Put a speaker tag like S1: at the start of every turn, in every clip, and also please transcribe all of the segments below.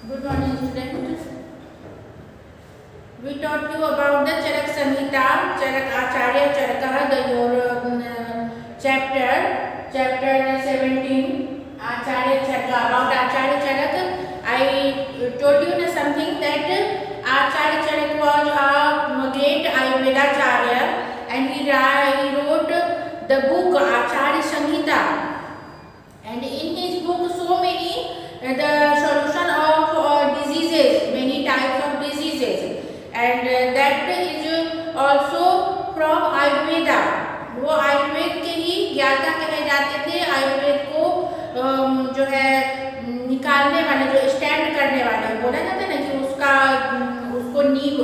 S1: Good morning, students. We taught you about the Charak Samhita, Charak Acharya Charaka, chapter 17, Acharya Charaka. About Acharya Charak, I told you something that Acharya Charak was a great Ayurvedacharya, and he wrote the book Acharya Samhita. And in his book, so many the solution of diseases, many types of diseases, and that is also from Ayurveda. वो आयुर्वेद के ही ज्ञाता कहे जाते थे। आयुर्वेद को जो है निकालने वाले, जो स्टैंड करने वाले, बोला जाता है ना कि उसको नींव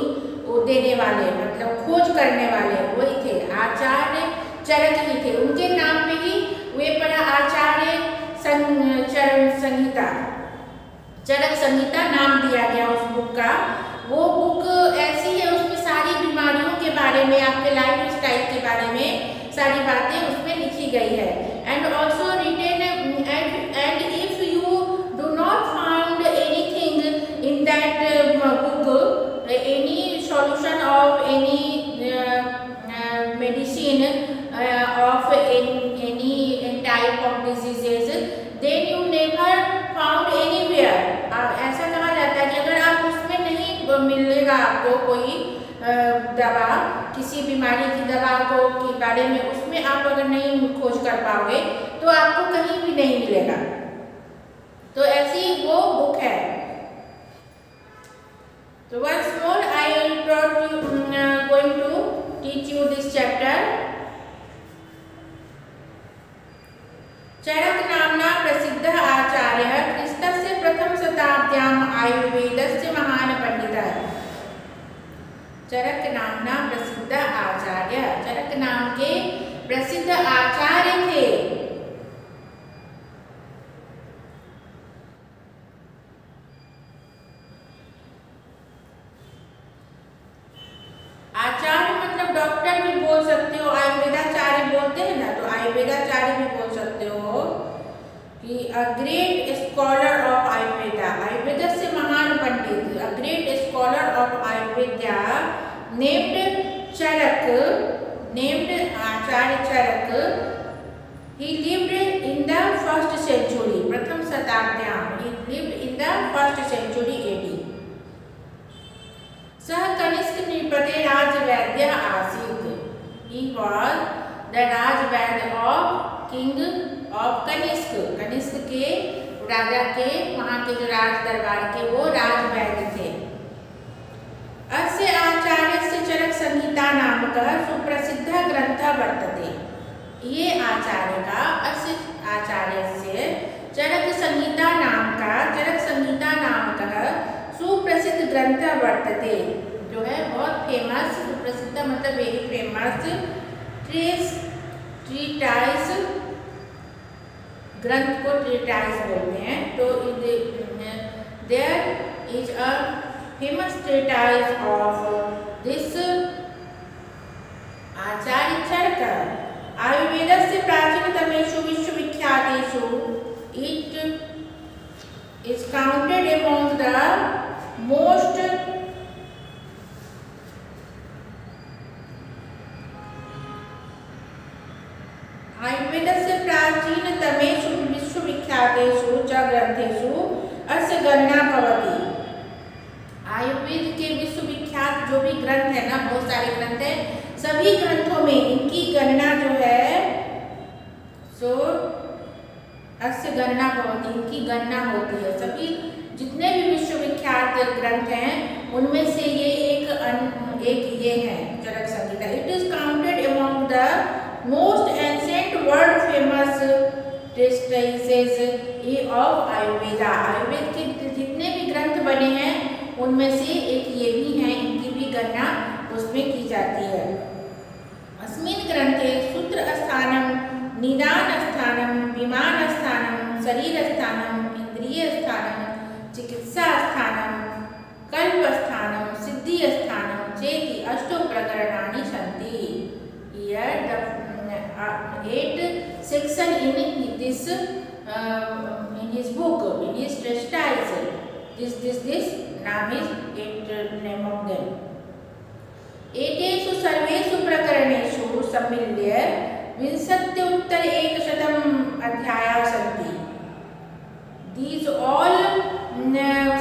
S1: देने वाले, मतलब खोज करने वाले वही थे, आचार्य चरक ही थे। उनके नाम पे ही वे पढ़ा आचार्य संहिता, चरक संहिता नाम दिया गया उस बुक का। वो बुक ऐसी है, उसमें सारी बीमारियों के बारे में, आपके लाइफ स्टाइल के बारे में सारी बातें उसमें लिखी गई है। And also written and if you do not found anything in that book, any solution of any medicine of any type of diseases, then you never found anywhere. ऐसा कहा जाता है कि अगर आप उसमें नहीं मिलेगा आपको कोई दवा, किसी बीमारी की दवा को के बारे में उसमें आप अगर नहीं खोज कर पाओगे तो आपको कहीं भी नहीं मिलेगा। तो ऐसी वो बुक है। तो once more I going to teach you this chapter. चरक नामना प्रसिद्ध आचार्य क्रिस्तस्य प्रथम शताब्द्याम आयुर्वेदस्य महान पंडितः। चरक नामना प्रसिद्ध आचार्य, चरक नाम के प्रसिद्ध आचार्य थे। आचार्य मतलब डॉक्टर भी बोल सकते हो, आयुर्वेदाचार्य बोलते हैं ना, तो आयुर्वेदाचार्य भी बोल सकते हो कि a great scholar of Ayurveda, Ayurveda से महान पंडित, a great scholar of Ayurveda named Charak, named Acharya Charak, he lived in the first century, प्रथम शताब्द्याम, he lived in the first century AD. सह कनिष्क नृपते राजवैद्य आसीत्, he was the Rajvaidya of king of Kanishka, Kanishka के राजा के, वहाँ के जो राज दरबार के वो राजवैद्य थे। अस्य आचार्यस्य चरक संहिता नामकः सुप्रसिद्ध ग्रंथः वर्तते। ये आचार्य का, अस्य आचार्यस्य चरक संहिता नाम का, चरक संहिता नामकः सुप्रसिद्ध ग्रंथ वर्तते, जो है बहुत फेमस, सुप्रसिद्ध मतलब वेरी फेमस, ट्रीटाइस, ग्रंथ को ट्रीटाइस बोलते हैं। तो there is a famous treatise of this Acharya Charak. आयुर्वेदस्य प्राचीनतमेषु विश्वविख्यातेषु it is counted among the most आयुर्वेदस्य प्राचीनतमेषु विश्वविख्यातेषु च ग्रंथेषु अस्य गणना भवति। आयुर्वेद के विश्वविख्यात जो भी ग्रंथ है ना, बहुत सारे ग्रंथ हैं, सभी ग्रंथों में इनकी गणना जो है सो अस्य गणना भवति, इनकी गणना होती है। सभी जितने भी विश्वविख्यात ग्रंथ हैं उनमें से ये एक ये है Charak Samhita. It is counted among the most ancient world famous treatises of Ayurveda. Ayurveda के जितने भी ग्रंथ बने हैं उनमें से एक ये भी हैं, इनकी भी गणना उसमें की जाती है। अस्मिन् ग्रंथे सूत्र स्थानम, निदान स्थानम, विमान स्थानम, शरीर स्थानम, इंद्रिय स्थानम, चिकित्सा स्थानम, कल्प स्थानम, सिद्धि स्थानम चेति अष्टो प्रकरणानि सन्ति। Here the 8 section in this in his book, in his treatise, this नाम is it name of them. एतेषु सर्वेषु प्रकरणेषु सम्मिल्य 20-100 अध्यायाः सन्ति. These all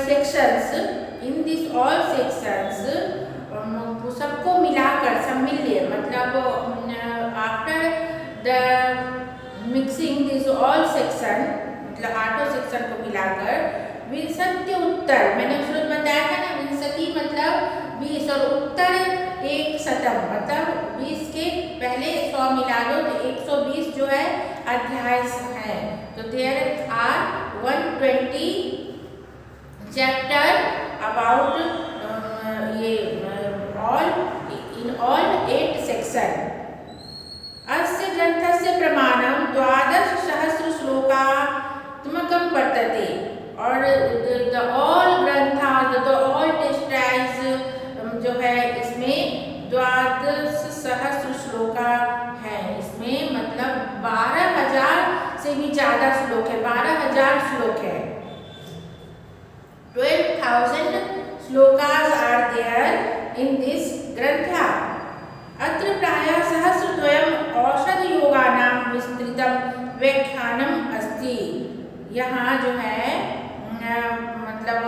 S1: sections, in these all sections सबको मिलाकर सम्मिल्य मतलब after the mixing these all section मतलब 8 सेक्शन को मिलाकर 20 मैंने शुरू बताया था ना 20 मतलब 20 और उत्तर 100 मतलब 20 के पहले 100 मिला दो तो 120 जो है अध्याय है. तो देयर आर 120 चैप्टर अबाउट ये ऑल इन ऑल 8 सेक्शन. अस्य ग्रन्थस्य प्रमाणं 12,000 श्लोकात्मकं वर्तते और the all Grantha the all textiles जो है इसमें 12,000 श्लोका है. इसमें मतलब 12,000 से भी ज़्यादा श्लोक है. 12,000 श्लोक है. 12,000 shlokas are there in this grantha. अत्र प्रायः सहस्रद्वयम् औषधयोगानां विस्तृतं व्याख्यानम् अस्ति. यहाँ जो है मतलब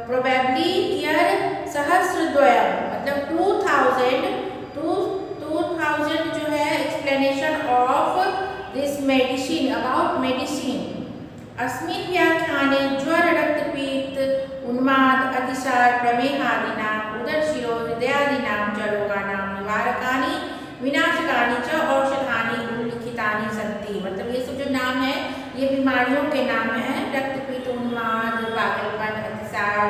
S1: प्रोबेबली हियर सहस्रद्वयम् मतलब 2000 जो है explanation of this medicine about medicine. अस्मिन् व्याख्याने ज्वर रक्तपीत उन्माद अतिसार प्रमेहादीनां उदरशिरो हृदयादीनां च रोगाणां निवारकानि विनाशकानि च औषधानि उल्लिखितानि सन्ति. मतलब ये सब जो नाम है ये बीमारियों के नाम हैं. रक्तपीत उन्माद पागलपन अतिसार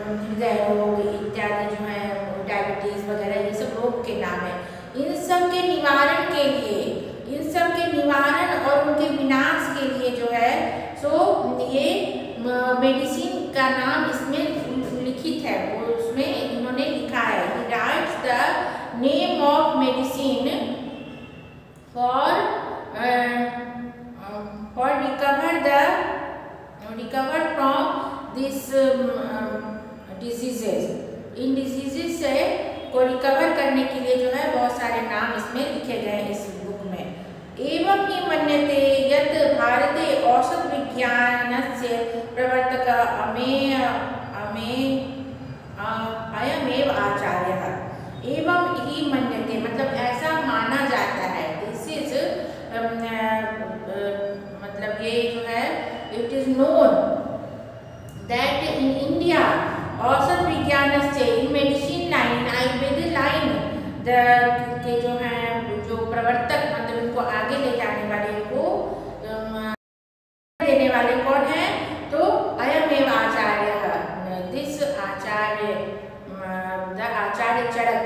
S1: हृदय रोग इत्यादि जो है डायबिटीज वगैरह ये सब रोग के नाम है. इन सब के निवारण के लिए इन सब के निवारण और उनके विनाश के लिए जो है सो ये मेडिसिन का नाम इसमें लिखित है. वो उसमें इन्होंने लिखा है. ही rights the name of medicine for recover from this diseases. In diseases से को रिकवर करने के लिए जो है बहुत सारे नाम इसमें लिखे गए इस बुक में. एवं ही मन्यते यत् भारते औषध विज्ञानस्य प्रवर्तक अयमेव आचार्यः. एवं ही मन्यते मतलब ऐसा माना जाता है. दिस इज मतलब ये जो है it is known that in India औषध विज्ञान से इन मेडिसिन लाइन आयुर्वेदिक लाइन के जो हैं जो प्रवर्तक मतलब इनको आगे ले जाने वाले इनको देने वाले कौन है तो अयमेव आचार्य. दिस आचार्य द आचार्य चरक.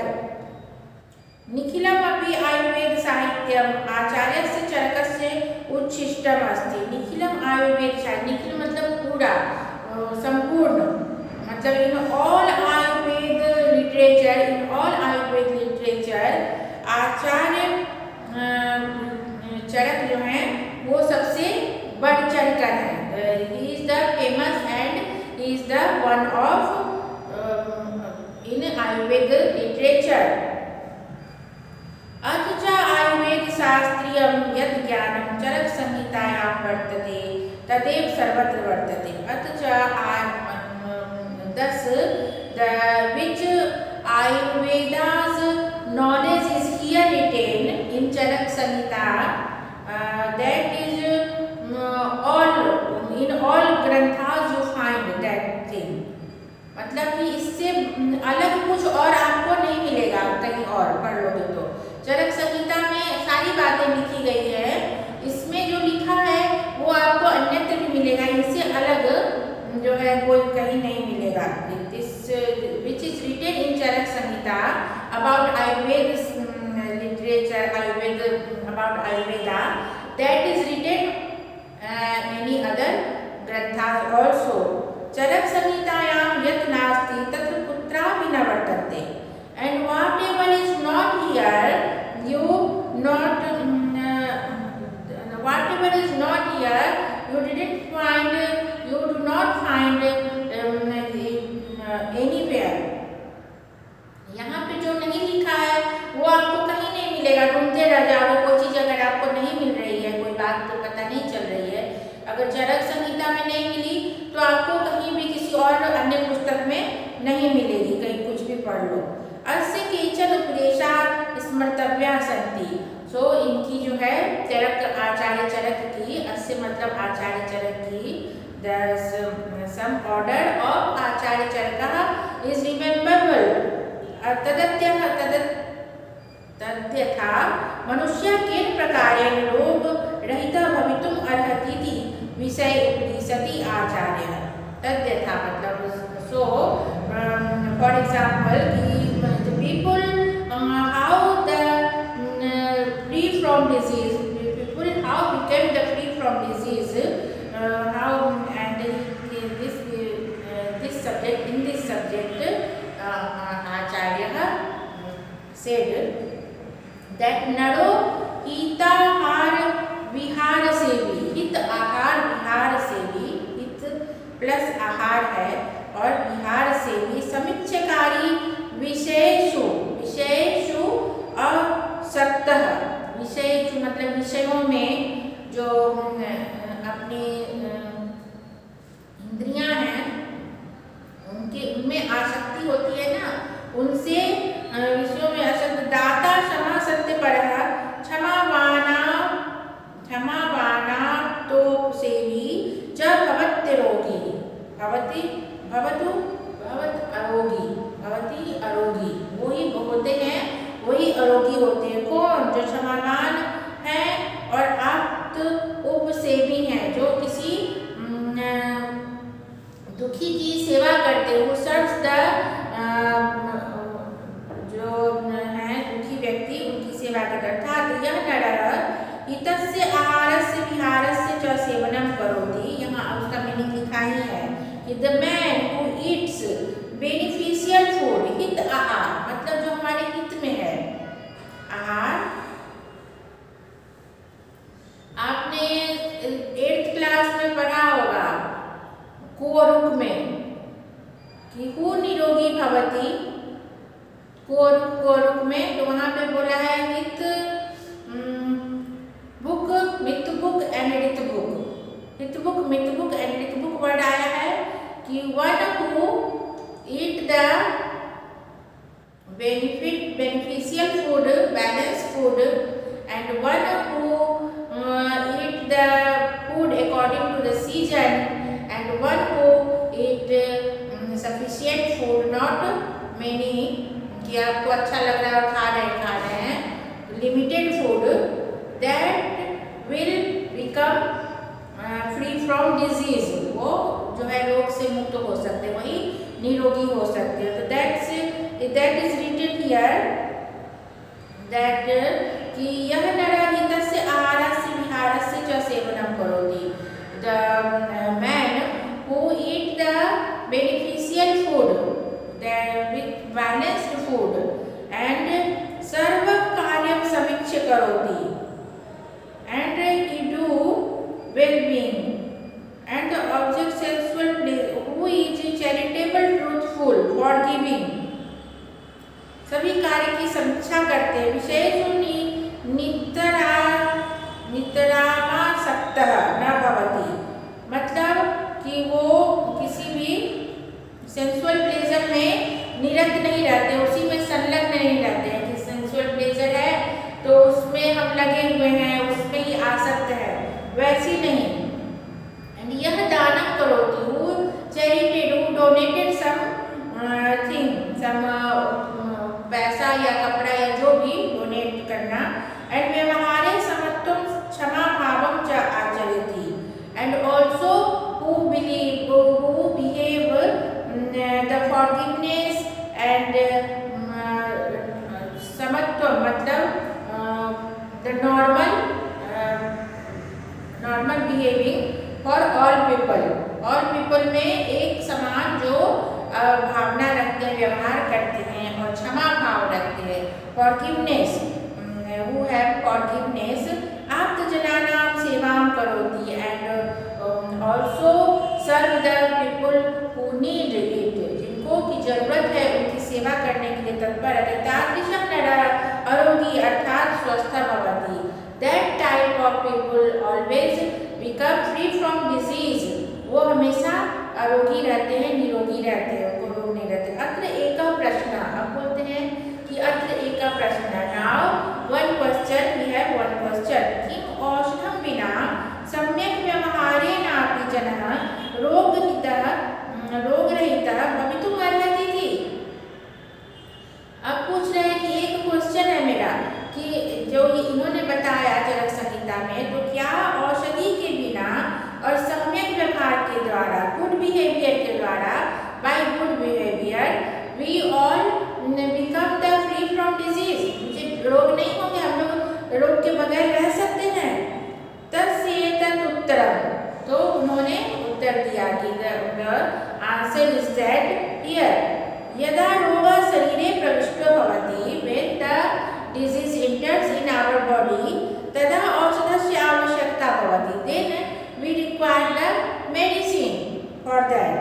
S1: निखिलम अपि आयुर्वेद साहित्यम आचार्यस्य चरकस्य उच्छिष्टम अस्ति. निखिलम आयुर्वेद साहित्य निखिल मतलब पूरा संपूर्ण मतलब इन ऑल आयुर्वेद लिटरेचर आचार्य चरक जो हैं वो सबसे बढ़ चढ़ कर है. He is the famous and he is the one of in Ayurveda literature. अथ च आयुर्वेद शास्त्रीयं यत् ज्ञानं चरक संहितायां वर्तते तदेव सर्वत्र वर्तते. अथ च 10 which Ayurveda's knowledge is here written in Charak Samhita that is all in all granthas you find that thing. मतलब कि इससे अलग कुछ और आपको नहीं मिलेगा कहीं और पढ़ लोगे तो. चरक संहिता में सारी बातें लिखी गई है. इसमें जो लिखा है वो आपको अन्यत्र भी मिलेगा. इससे अलग जो है कोई कहीं नहीं मिलेगा. This which is written in Charak Samhita about Ayurveda literature Ayurveda about Ayurveda that is written any other grantha also. Charak संहितायां यत् नास्ति तत्र कुत्रापि न वर्तते. And whatever is not here you not whatever is not here you do not find अगर चरक संहिता में नहीं मिली तो आपको कहीं भी किसी और अन्य पुस्तक में नहीं मिलेगी, कहीं कुछ भी पढ़ लो। अस्य केचन उपदेशात् स्मर्तव्याः सन्ति। सो इनकी जो है चरक, आचार्य चरक की, अस्य मतलब आचार्य चरक की, some order of Acharya चरकः is rememberable। तद्यथा मनुष्य केन प्रकारेण रोग रहितः भवितुम् अर्हति इति विषय उपदिशति आचार्यः। तद्यथा मतलब so for example the people how the free from disease, people how became the free from disease, how and this subject, in this subject Acharya said that naro hitahar vihar sevi, हित आहार विहार सेवी, हित plus आहार है और विहार सेवी समीक्षकारी विषयेषु, विषयेषु असक्तः, विषयेषु मतलब विषयों में जो अपनी इंद्रियां हैं उनमें आसक्ति होती है ना, उनसे विषयों में आसक्त। दाता क्षमा सत्यपरः क्षमावाना तो सेवी च भवत्यरोगी, भवति भवतु भवत अरोगी, भवति अरोगी, वही होते हैं, वही अरोगी होते हैं। कौन? जो क्षमावान है और आप्त उपसेवी हैं, जो किसी दुखी की सेवा करते हो, सर्व्स द, जो है दुखी व्यक्ति उनकी सेवा करते। अर्थात यह नरः हितस्य आहारस्य विहारस्य च सेवनं करोति। यहाँ उसका मीनिंग लिखा ही है कि the man who Yeats beneficial food, हित आहार मतलब जो हमारे हित में है आहार। आपने 8th क्लास में पढ़ा होगा कोरुक में कि हु निरोगी भवति, कोरुक में तो वहां पे बोला है हित बुक, मित बुक एंड ऋत बुक, हित बुक, मित बुक एंड ऋत बुक वर्ड आया है कि one who eat the beneficial food, balance food, and one who eat the food according to the season, and one who eat sufficient food, not many, कि आपको अच्छा लग रहा है खा रहे हैं, limited food, that will become free from disease, वो जो है रोग से मुक्त हो सकते हैं, वही निरोगी हो सकते हैं। तो that is written here that कि यह नरः हितस्य आहारस्य विहारस्य च सेवनं करोति। The man who eat the beneficial food, with balanced food, and सर्व कार्यं समीक्ष्य करोति, and he do well-being, and the object sensual pleasure, who is charitable, truthful, forgiving, सभी कार्य की समीक्षा करते हैं। विषयेषु नितरामासक्तः न भवति, मतलब कि वो किसी भी सेंसुअल प्लेजर में निरत नहीं रहते, उसी में संलग्न नहीं रहते हैं कि सेंसुअल प्लेजर है तो उसमें हम लगे हुए हैं, उसमें ही आसक्त है, वैसी नहीं। एंड यह दानम करोति, who charited, who donated something, some पैसा या कपड़ा या जो भी डोनेट करना। एंड व्यवहारे समत्वम क्षमा भावम च आचरति, and also who behave the forgiveness and samatva मतलब the normal behaving for all people में एक समान जो भावना रखते हैं, व्यवहार करते हैं और क्षमा भाव रखते हैं। forgiveness, who have forgiveness, आप्तजनानां सेवां करोति, and also serve the people who need it, जिनको की जरूरत है उनकी सेवा करने के लिए तत्पर है। तादृशं नरः अरोगी अर्थात स्वस्थ भवति। That type of people always become free from disease, वो हमेशा आरोगी रहते हैं, निरोगी रहते हैं, उनको रोग नहीं रहते। अत्र एक प्रश्न, अब बोलते हैं कि अत्र एक प्रश्न। Now one question, we have one question. किम औषधं विना सम्यक् व्यवहारेण अपि जनः रोगरहितः भवितुम् अर्हति इति। अब पूछ रहे हैं कि एक क्वेश्चन है मेरा कि जो इन्होंने बताया चरक संहिता में, तो क्या औषधि के बिना और सम्यक व्यवहार के द्वारा, गुड बिहेवियर के द्वारा, by good behaviour we all become the free from disease, मुझे रोग नहीं होंगे, हम लोग रोग के बगैर रह सकते हैं। तस्य तत् उत्तरम, तो उन्होंने उत्तर दिया कि the answer is that here यदा रोगः शरीरे प्रविष्टो भवति, when the disease enters in our body, तदा औषधस्य आवश्यकता भवति, then we require the medicine for that.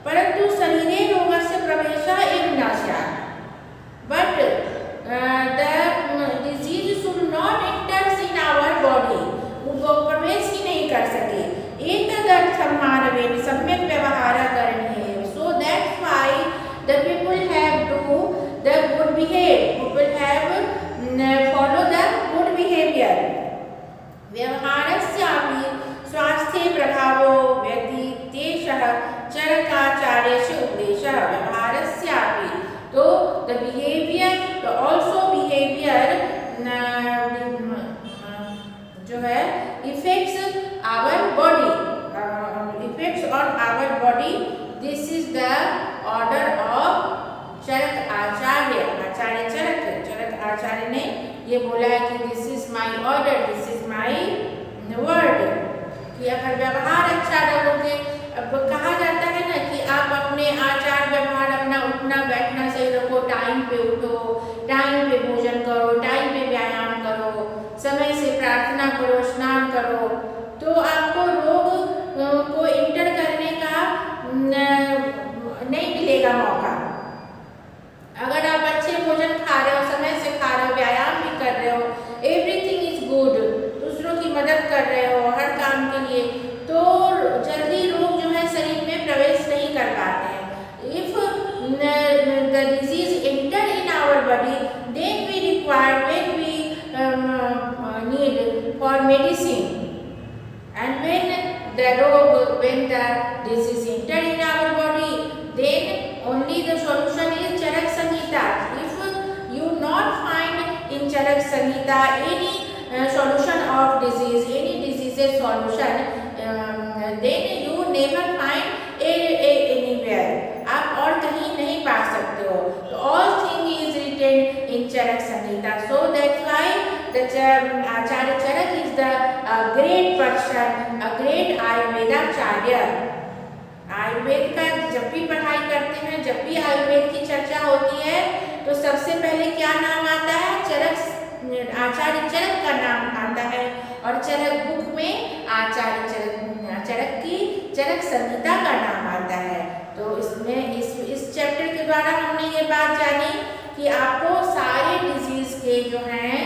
S1: परंतु शरीरे रोगस्य प्रवेशः एव न स्यात्, but the disease should not enter in our body, वो प्रवेश ही नहीं कर सके। एतदर्थं मानवेन सम्यक् व्यवहारः करणीयः, so that's why the people have do the good behavior, people have follow the good behavior. व्यवहारस्यापि स्वास्थ्ये प्रभावो व्यतीतेषः चरकाचार्यस्य उपदेशः। व्यवहारस्यापि, तो the behavior, the also behavior जो है affects our body, effects on our body. This is the order of चरक आचार्य, आचार्य चरक आचार्य ने ये बोला है कि this is my order, this is my word, कि अगर व्यवहार अच्छा रखोगे। अब कहा जाता है ना कि आप अपने आचार व्यवहार, अपना उठना बैठना सही रखो, टाइम पे उठो, टाइम पे भोजन करो, टाइम पे व्यायाम करो, समय से प्रार्थना करो, स्नान करो, तो आपको रोग को इंटर करने का नहीं मिलेगा मौका। अगर आप अच्छे भोजन खा रहे हो, समय से खा रहे हो, व्यायाम भी कर रहे हो, एवरीथिंग इज गुड, दूसरों की मदद कर रहे हो हर काम के लिए, तो जल्दी रोग जो है शरीर में प्रवेश नहीं कर पाते हैं। If the disease enter in our body, then we require, when we need for medicine, and when the disease enter in our body, then only the solution is Charak Samhita. If you not find in Charak Samhita any solution of disease, any diseases solution, then you never find anywhere. आप और कहीं नहीं पा सकते हो। तो all thing is written in Charak Samhita. So that's why the Acharya Charak is the great person, a great Ayurvedacharya. Ayurveda का जब भी पढ़ाई करते हैं, जब भी आयुर्वेद की चर्चा होती है, तो सबसे पहले क्या नाम आता है? चरक, आचार्य चरक का नाम आता है, और चरक बुक में आचार्य चरक की चरक संहिता का नाम आता है। तो इसमें इस चैप्टर के द्वारा हमने ये बात जानी कि आपको सारे डिजीज के जो हैं,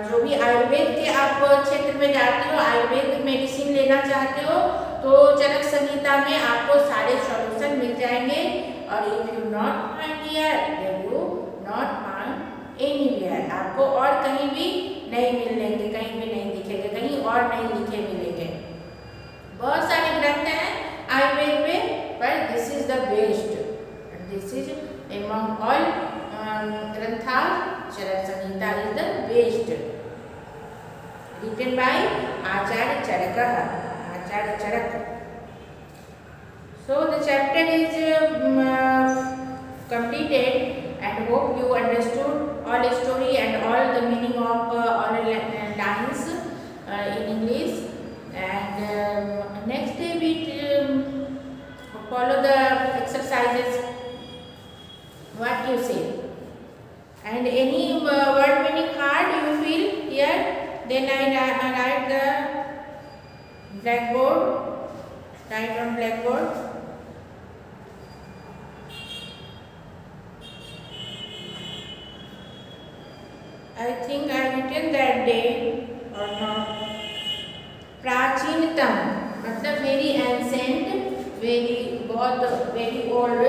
S1: जो भी आयुर्वेद के आप क्षेत्र में जाते हो, आयुर्वेद मेडिसिन लेना चाहते हो, तो चरक संहिता में आपको सारे सॉल्यूशन मिल जाएंगे। और if you not find here, then you not find anywhere, आपको और कहीं भी नहीं मिलेंगे, कहीं भी नहीं दिखेंगे, कहीं और नहीं लिखे मिलेंगे। बहुत सारे ग्रंथ हैं आयुर्वेद में, पर this is the best, this is among all grantha, Charak Samhita is the best, written by Acharya Charaka, Acharya Charak. So the chapter is completed, and hope you understood all story and all the meaning of all lines in English. And next day we follow the exercises. What you say? And any word meaning hard you feel here, then I write the blackboard, write on blackboard. I think I written that day or not. प्राचीनतम मतलब very ancient, very बहुत very old.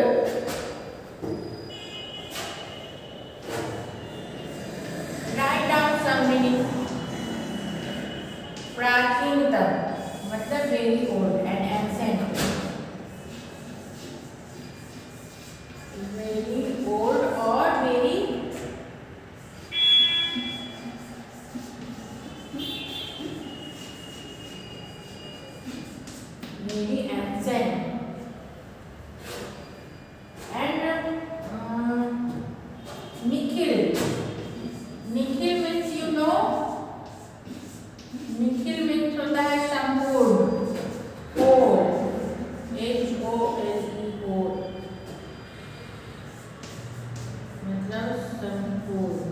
S1: Write down some meaning. प्राचीनतम मतलब very old and ancient, very old और very ancient and nikhil. Nikhil means you know, nikhil means होता है संपूर्ण, whole, HOLE, whole मतलब संपूर्ण,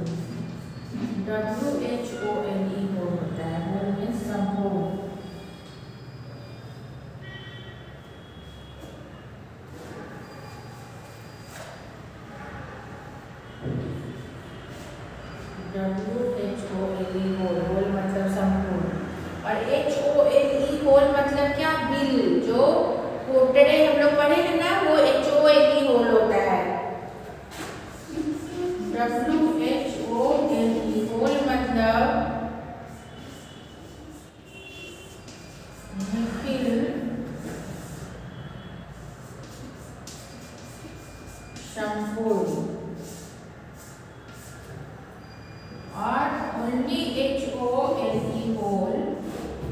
S1: WHOLE whole होता है, whole means संपूर्ण। WHOLE होल, होल मतलब संपूर्ण, और HOLE होल मतलब क्या, बिल, जो कोटड़े हम लोग पढ़े हैं ना, वो HOLE होल होता है। WHOLE होल मतलब निखिल संपूर्ण, और ओनली HOLE होल,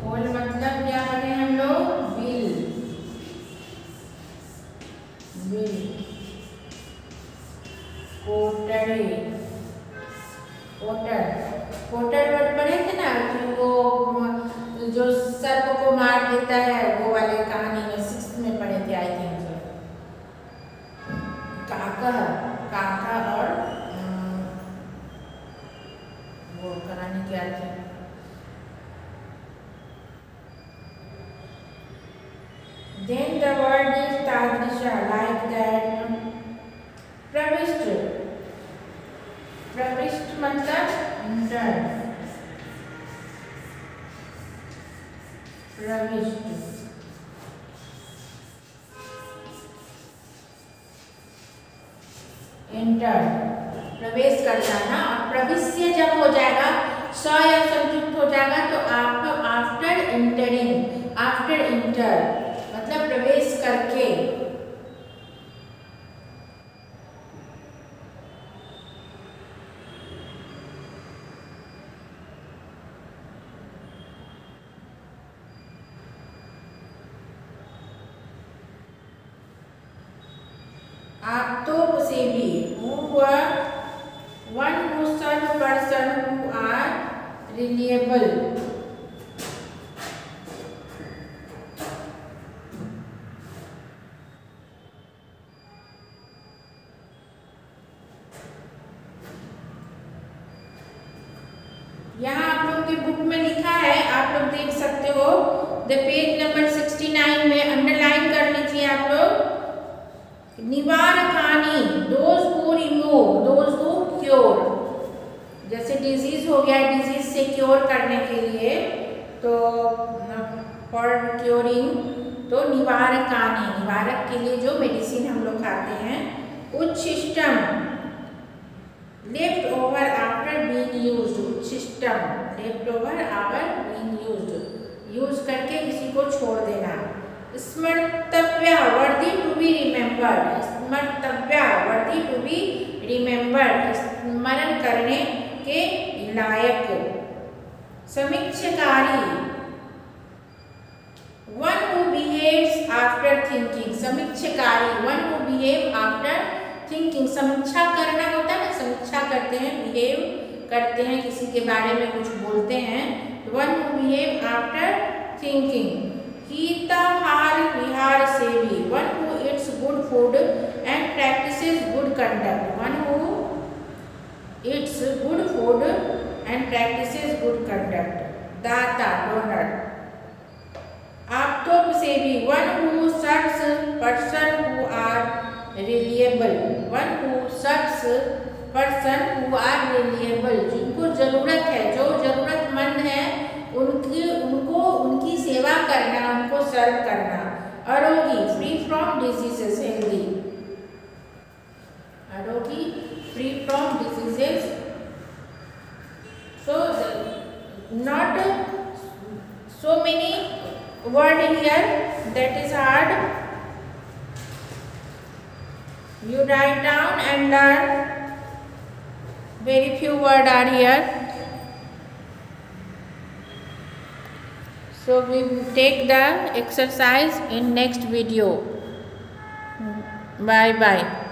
S1: होल मतलब क्या पढ़े हम लोग, बिल, बिल, कोटड़े, कोटर, कोटर वर्ड पढ़े थे ना कि वो जो सर्प को मार देता है, वो वाले कहानी में 6th में पढ़े थे आई थिंक सो। काका, काका और वो कहानी क्या थी, then the word is tadrisha, like that। प्रविष्ट, प्रविष्ट मतलब इंटर, प्रविष्ट, इंटर प्रवेश कर जाना। और प्रविष्य जब हो जाएगा, स या संयुक्त हो जाएगा तो आप आफ्टर इंटरिंग, आफ्टर इंटर मतलब प्रवेश करके। आप्तोपसेवी, one who serve person who are reliable। यहाँ आप लोग के बुक में लिखा है, आप लोग देख सकते हो, द पेज नंबर 69 में अंडरलाइन कर लीजिए आप लोग। निवारकानी, those who remove, those who cure, जैसे डिजीज हो गया, डिजीज से क्योर करने के लिए, तो फॉर क्योरिंग, तो निवारकानी, निवारक के लिए जो मेडिसिन हम लोग खाते हैं। उच्छिष्टम, left over after being used, उच्छिष्टम left over after being used, use करके किसी को छोड़ देना। स्मर्तव्य, worthy to be remembered, स्मर्तव्य worthy to be remembered, स्मरण करने के लायक। समीक्षकारी, one who behaves after thinking, समीक्षकारी one who behave after thinking, समीक्षा करना होता है ना, समीक्षा करते हैं, बिहेव करते हैं, किसी के बारे में कुछ बोलते हैं, one who behave after thinking. हितहार विहार सेवी, one who eats good food and practices good conduct, one who eats good food and practices good conduct। दाता, donor। आप्तोपसेवी, one who serves person who are reliable, one who serves person who are reliable, जिनको जरूरत है, जो जरूरतमंद है, उनको उनकी सेवा करना, from diseases, healthy. Arogi, free from diseases. So not so many word here, that is hard. You write down and learn. Very few words are here. So we will take the exercise in next video. Bye bye.